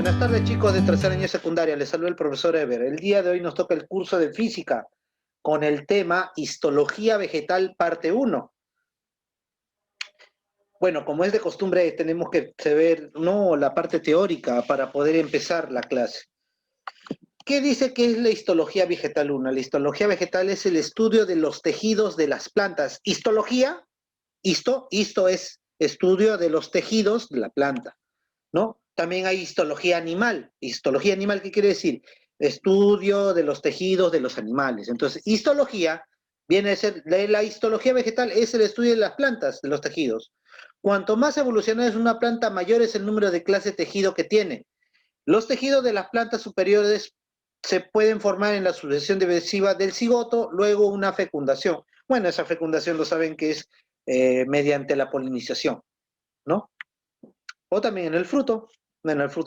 Buenas tardes, chicos de tercer año de secundaria. Les saluda el profesor Ever. El día de hoy nos toca el curso de física con el tema histología vegetal parte 1. Bueno, como es de costumbre, tenemos que ver la parte teórica para poder empezar la clase. ¿Qué dice que es la histología vegetal 1? La histología vegetal es el estudio de los tejidos de las plantas. Histología, histo es estudio de los tejidos de la planta, ¿no? También hay histología animal. Histología animal, ¿qué quiere decir? Estudio de los tejidos de los animales. Entonces, histología viene a ser, la histología vegetal es el estudio de las plantas, de los tejidos. Cuanto más evolucionada es una planta, mayor es el número de clase de tejido que tiene. Los tejidos de las plantas superiores se pueden formar en la sucesión divisiva del cigoto, luego una fecundación. Bueno, esa fecundación lo saben que es mediante la polinización, ¿no? O también en el fruto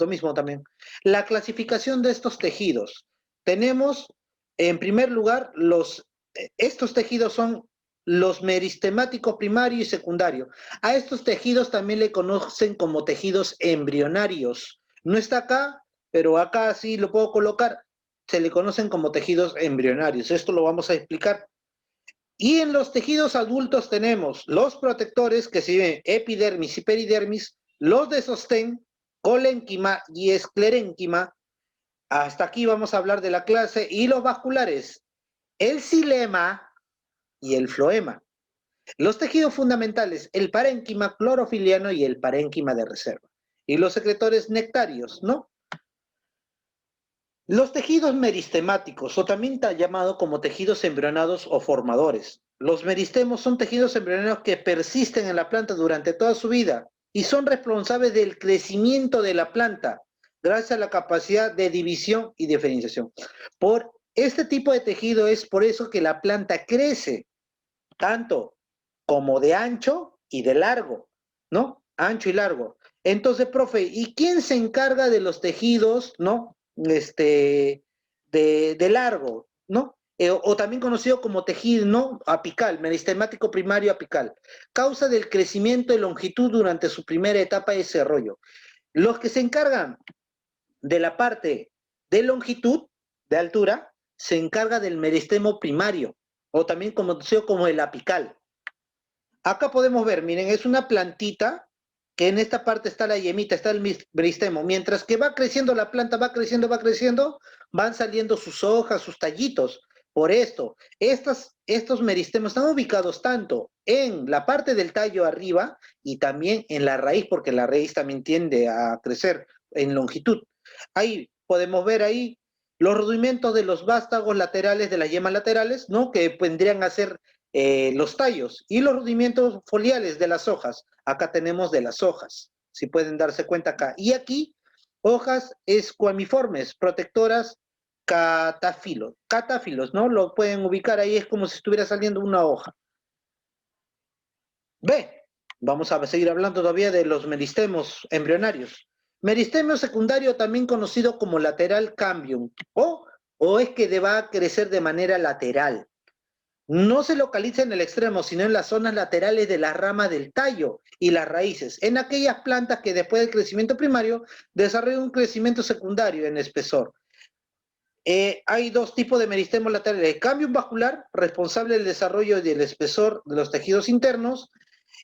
mismo también. La clasificación de estos tejidos. Tenemos, en primer lugar, estos tejidos son los meristemáticos primario y secundario. A estos tejidos también le conocen como tejidos embrionarios. No está acá, pero acá sí lo puedo colocar. Se le conocen como tejidos embrionarios. Esto lo vamos a explicar. Y en los tejidos adultos tenemos los protectores que se ven epidermis y peridermis, los de sostén, colénquima y esclerénquima. Hasta aquí vamos a hablar de la clase. Y los vasculares, el xilema y el floema. Los tejidos fundamentales, el parénquima clorofiliano y el parénquima de reserva. Y los secretores nectarios, ¿no? Los tejidos meristemáticos, o también llamado como tejidos embrionados o formadores. Los meristemos son tejidos embrionarios que persisten en la planta durante toda su vida y son responsables del crecimiento de la planta gracias a la capacidad de división y diferenciación. Por este tipo de tejido es por eso que la planta crece tanto como de ancho y de largo, ¿no? Ancho y largo. Entonces, profe, ¿y quién se encarga de los tejidos, ¿no? De largo, ¿no? O también conocido como tejido, ¿no? Apical, meristemático primario apical. Causa del crecimiento de longitud durante su primera etapa de desarrollo. Los que se encargan de la parte de longitud, de altura, se encarga del meristemo primario, o también conocido como el apical. Acá podemos ver, miren, es una plantita que en esta parte está la yemita, está el meristemo. Mientras que va creciendo la planta, va creciendo, van saliendo sus hojas, sus tallitos. Por esto, estos meristemos están ubicados tanto en la parte del tallo arriba y también en la raíz, porque la raíz también tiende a crecer en longitud. Ahí podemos ver ahí los rudimentos de los vástagos laterales, de las yemas laterales, ¿no? Que vendrían a ser los tallos y los rudimentos foliares de las hojas. Acá tenemos de las hojas, si pueden darse cuenta acá. Y aquí, hojas escuamiformes, protectoras, catáfilos, ¿no? Lo pueden ubicar ahí, es como si estuviera saliendo una hoja. B. Vamos a seguir hablando todavía de los meristemos embrionarios. Meristemio secundario, también conocido como lateral cambium, o es que va a crecer de manera lateral. No se localiza en el extremo, sino en las zonas laterales de la rama del tallo y las raíces, en aquellas plantas que después del crecimiento primario desarrollan un crecimiento secundario en espesor. Hay dos tipos de meristemos laterales: el cambium vascular, responsable del desarrollo del espesor de los tejidos internos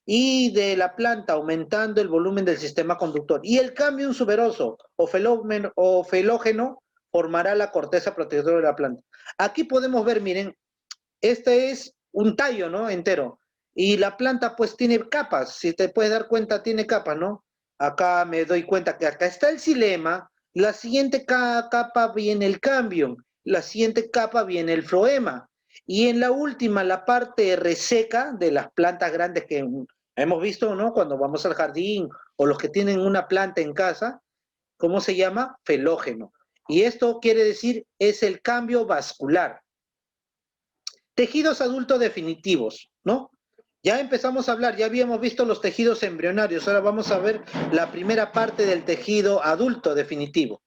y de la planta, aumentando el volumen del sistema conductor. Y el cambium suberoso o felógeno formará la corteza protectora de la planta. Aquí podemos ver, miren, este es un tallo, ¿no? Entero. Y la planta pues tiene capas, si te puedes dar cuenta tiene capas, ¿no? Acá me doy cuenta que acá está el xilema, la siguiente capa viene el cambium, la siguiente capa viene el floema. Y en la última, la parte reseca de las plantas grandes que hemos visto, ¿no? Cuando vamos al jardín o los que tienen una planta en casa, ¿cómo se llama? Felógeno. Y esto quiere decir, es el cambio vascular. Tejidos adultos definitivos, ¿no? Ya empezamos a hablar, ya habíamos visto los tejidos embrionarios, ahora vamos a ver la primera parte del tejido adulto definitivo.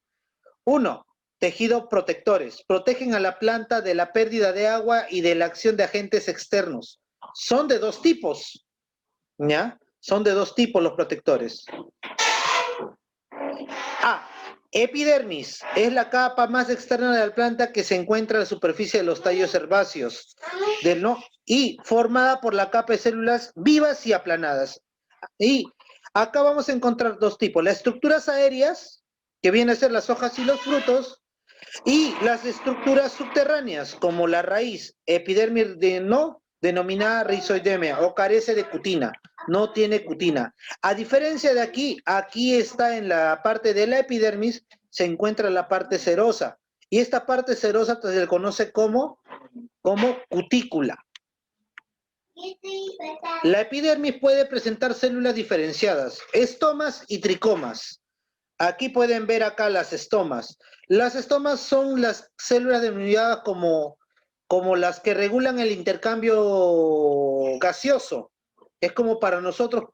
1. Tejidos protectores. Protegen a la planta de la pérdida de agua y de la acción de agentes externos. Son de dos tipos, ¿ya? Son de dos tipos los protectores. A. Epidermis es la capa más externa de la planta que se encuentra en la superficie de los tallos herbáceos y formada por la capa de células vivas y aplanadas. Y acá vamos a encontrar dos tipos, las estructuras aéreas, que vienen a ser las hojas y los frutos, y las estructuras subterráneas, como la raíz, epidermis denominada rizoidemia, o carece de cutina, no tiene cutina. A diferencia de aquí, aquí está en la parte de la epidermis, se encuentra la parte serosa, y esta parte serosa se le conoce como cutícula. La epidermis puede presentar células diferenciadas, estomas y tricomas. Aquí pueden ver acá las estomas. Las estomas son las células denominadas como las que regulan el intercambio gaseoso. Es como para nosotros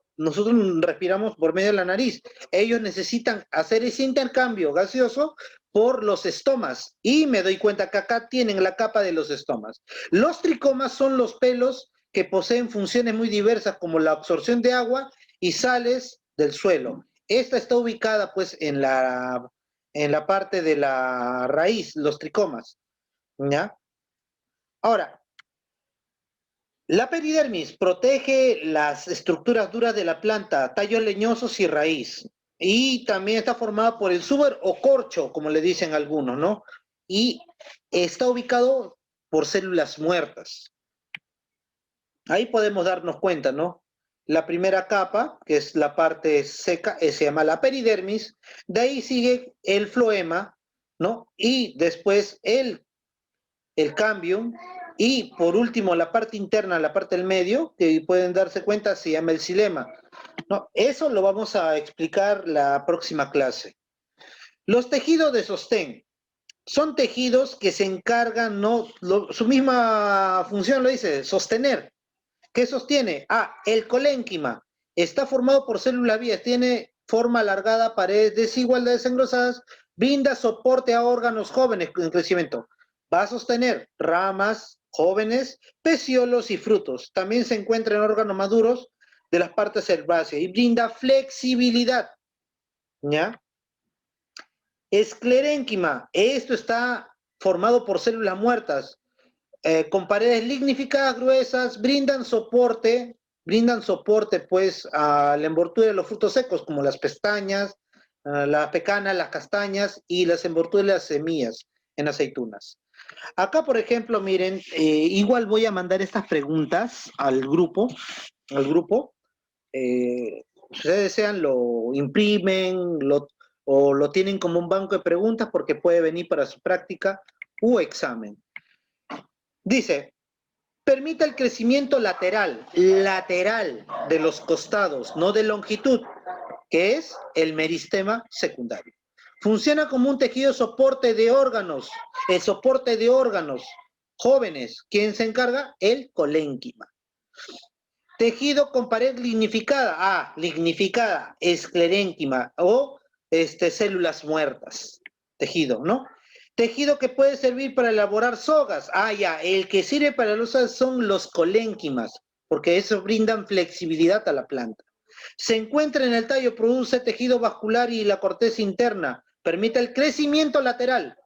respiramos por medio de la nariz. Ellos necesitan hacer ese intercambio gaseoso por los estomas. Y me doy cuenta que acá tienen la capa de los estomas. Los tricomas son los pelos que poseen funciones muy diversas como la absorción de agua y sales del suelo. Esta está ubicada pues en la parte de la raíz, los tricomas, ¿ya? Ahora, la peridermis protege las estructuras duras de la planta, tallos leñosos y raíz. Y también está formada por el suber o corcho, como le dicen algunos, ¿no? Y está ubicado por células muertas. Ahí podemos darnos cuenta, ¿no? La primera capa, que es la parte seca, se llama la peridermis, de ahí sigue el floema, ¿no? Y después el cambium, y por último la parte interna, la parte del medio, que pueden darse cuenta, se llama el xilema, ¿no? Eso lo vamos a explicar la próxima clase. Los tejidos de sostén son tejidos que se encargan, ¿no? Su misma función lo dice, sostener. ¿Qué sostiene? El colénquima. Está formado por células vivas, tiene forma alargada, paredes desiguales engrosadas, brinda soporte a órganos jóvenes en crecimiento. Va a sostener ramas jóvenes, peciolos y frutos. También se encuentra en órganos maduros de las partes herbáceas y brinda flexibilidad. ¿Ya? Esclerénquima. Esto está formado por células muertas, con paredes lignificadas gruesas, brindan soporte pues a la envoltura de los frutos secos, como las pestañas, las pecanas, las castañas y las envolturas de las semillas en aceitunas. Acá, por ejemplo, miren, igual voy a mandar estas preguntas al grupo, si ustedes desean lo imprimen, o lo tienen como un banco de preguntas porque puede venir para su práctica u examen. Dice, permite el crecimiento lateral de los costados, no de longitud, que es el meristema secundario. Funciona como un tejido soporte de órganos, el soporte de órganos jóvenes. ¿Quién se encarga? El colénquima. Tejido con pared lignificada, lignificada, esclerénquima o células muertas. Tejido, ¿no? Tejido que puede servir para elaborar sogas. El que sirve para los sogas son los colénquimas, porque eso brindan flexibilidad a la planta. Se encuentra en el tallo, produce tejido vascular y la corteza interna. Permite el crecimiento lateral.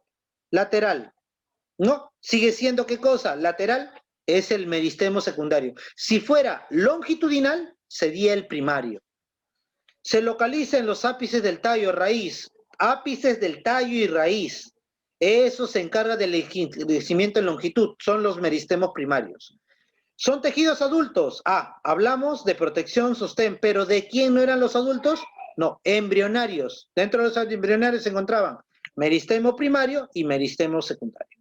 ¿No? Sigue siendo ¿qué cosa? Lateral es el meristemo secundario. Si fuera longitudinal, sería el primario. Se localiza en los ápices del tallo, raíz. Ápices del tallo y raíz. Eso se encarga del crecimiento en longitud. Son los meristemos primarios. Son tejidos adultos. Hablamos de protección, sostén, pero ¿de quién no eran los adultos? No, embrionarios. Dentro de los embrionarios se encontraban meristemo primario y meristemo secundario.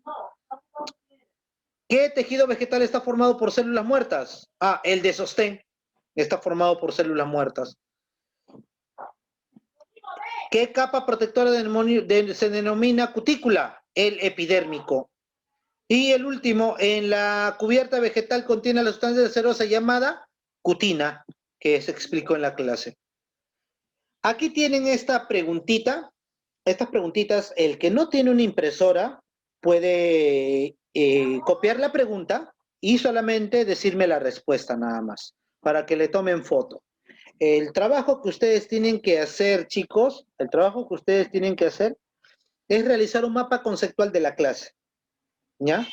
¿Qué tejido vegetal está formado por células muertas? El de sostén está formado por células muertas. ¿Qué capa protectora se denomina cutícula? El epidérmico. Y el último, en la cubierta vegetal contiene la sustancia cerosa llamada cutina, que se explicó en la clase. Aquí tienen esta preguntita. Estas preguntitas, el que no tiene una impresora puede copiar la pregunta y solamente decirme la respuesta nada más, para que le tomen foto. El trabajo que ustedes tienen que hacer, chicos, el trabajo que ustedes tienen que hacer es realizar un mapa conceptual de la clase, ¿ya?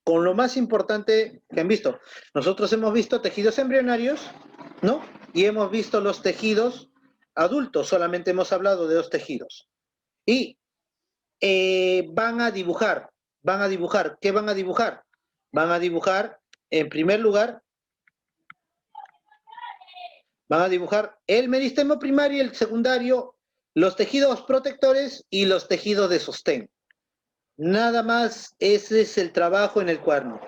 Con lo más importante que han visto. Nosotros hemos visto tejidos embrionarios, ¿no? Y hemos visto los tejidos adultos, solamente hemos hablado de 2 tejidos. Y van a dibujar, ¿qué van a dibujar? Van a dibujar, en primer lugar, van a dibujar el meristemo primario y el secundario, los tejidos protectores y los tejidos de sostén. Nada más, ese es el trabajo en el cuaderno.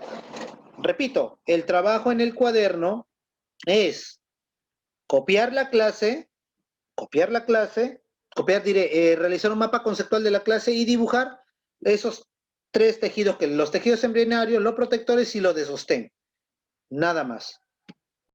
Repito, el trabajo en el cuaderno es copiar la clase, realizar un mapa conceptual de la clase y dibujar esos 3 tejidos, los tejidos embrionarios, los protectores y los de sostén. Nada más.